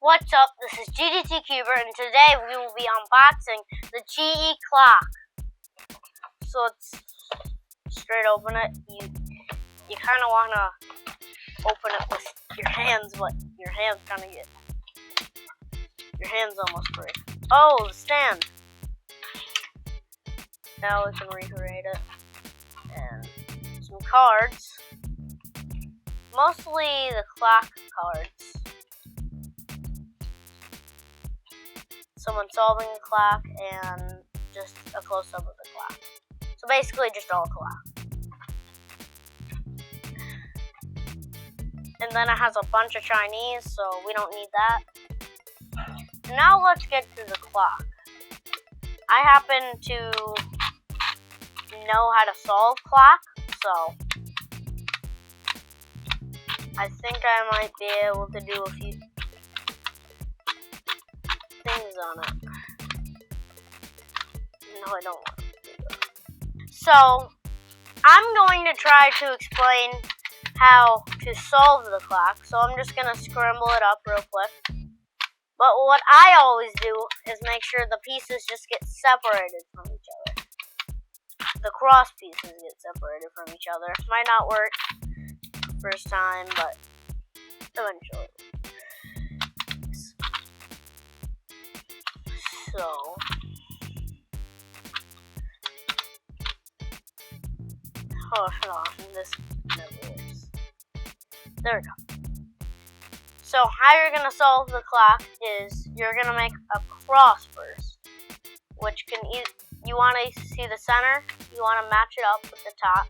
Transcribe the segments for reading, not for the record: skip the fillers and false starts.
What's up? This is GDT Cuber, and today we will be unboxing the GE clock. So let's straight open it. You kind of want to open it with your hands, but your hands almost break. Oh, the stand. Now we can recreate it. And some cards. Mostly the clock cards. Someone solving the clock and just a close-up of the clock. So basically just all clock. And then it has a bunch of Chinese, so we don't need that. Now let's get to the clock. I happen to know how to solve clock, so I think I might be able to do a few things on it. No, I don't want to do that. So, I'm going to try to explain how to solve the clock. So I'm just going to scramble it up real quick. But what I always do is make sure the pieces just get separated from each other. The cross pieces get separated from each other. Might not work first time, but eventually. So, hold on, this never works. There we go. So, how you're going to solve the clock is you're going to make a cross first, which can you want to see the center, you want to match it up with the top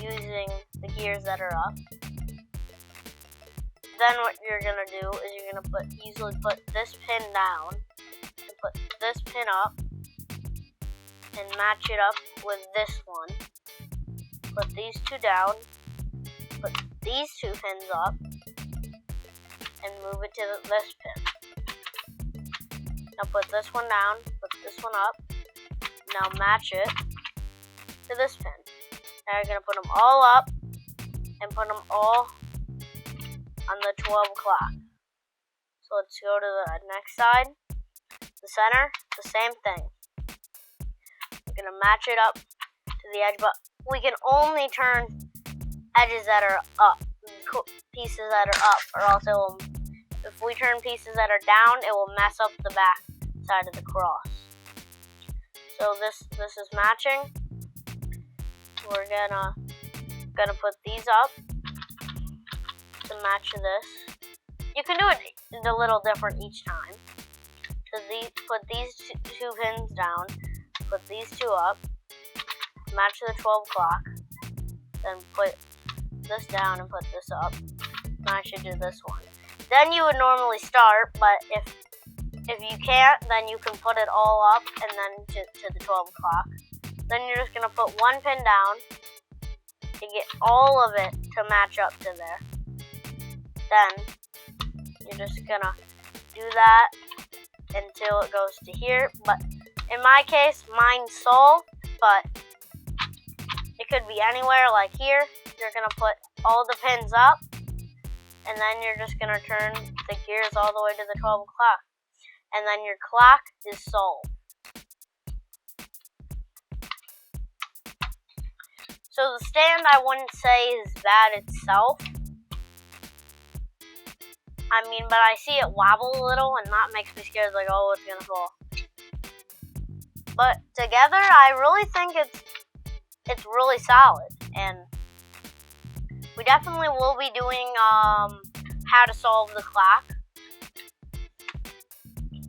using the gears that are up. Then what you're going to do is you're going to usually put this pin down, and put this pin up, and match it up with this one. Put these two down, put these two pins up, and move it to this pin. Now put this one down, put this one up, now match it to this pin. Now you're going to put them all up, and put them all on the 12 o'clock. So let's go to the next side. The center, the same thing. We're going to match it up to the edge, but we can only turn edges that are up, pieces that are up, or else it will, if we turn pieces that are down, it will mess up the back side of the cross. So this is matching. We're gonna put these up to match this. You can do it a little different each time. So put these two pins down, put these two up, match the 12 o'clock, then put this down and put this up, match it to this one. Then you would normally start, but if you can't, then you can put it all up and then to the 12 o'clock. Then you're just going to put one pin down to get all of it to match up to there. Then you're just gonna do that until it goes to here. But in my case, mine's solved, but it could be anywhere, like here. You're gonna put all the pins up, and then you're just gonna turn the gears all the way to the 12 o'clock. And then your clock is solved. So the stand, I wouldn't say is bad itself. I mean, but I see it wobble a little, and that makes me scared, like, oh, it's gonna fall. But together, I really think it's really solid, and we definitely will be doing how to solve the clock.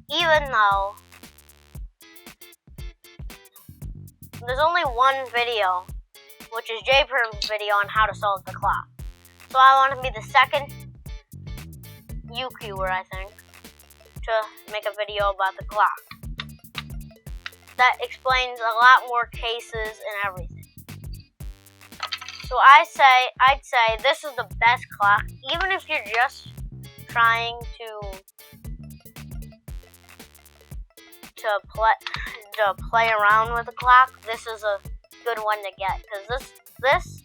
Even though there's only one video, which is J-Perm's video on how to solve the clock. So I want to be the second YouTuber, I think, to make a video about the clock. That explains a lot more cases and everything. So I'd say this is the best clock, even if you're just trying to play around with the clock. This is a good one to get, because this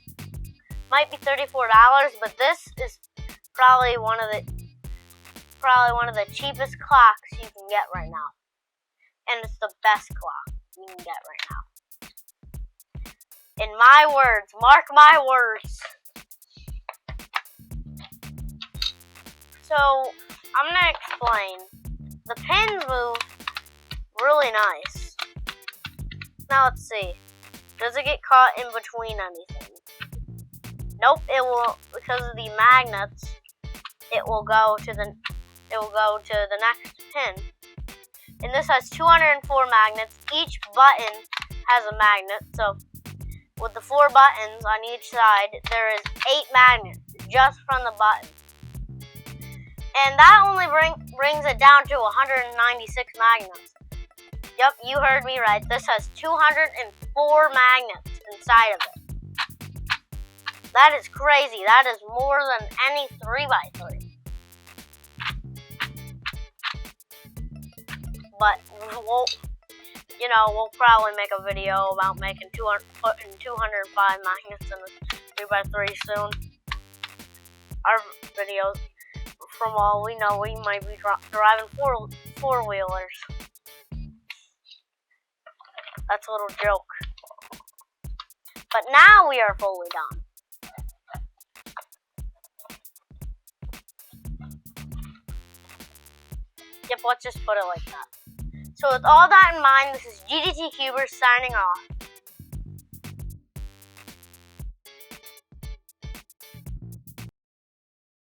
might be $34, but this is probably one of the cheapest clocks you can get right now. And it's the best clock you can get right now. In my words, mark my words. So, I'm gonna explain. The pins move really nice. Now let's see. Does it get caught in between anything? Nope, it will, because of the magnets, it will go to the next pin. And this has 204 magnets. Each button has a magnet, so with the 4 buttons on each side, there is 8 magnets just from the button. And that only brings it down to 196 magnets. Yep, you heard me right. This has 204 magnets inside of it. That is crazy. That is more than any 3x3. But we'll probably make a video about putting 205 magnets in a 3x3 soon. Our videos, from all we know, we might be driving four-wheelers. That's a little joke. But now we are fully done. Yep, let's just put it like that. So with all that in mind, this is GDT Cuber signing off.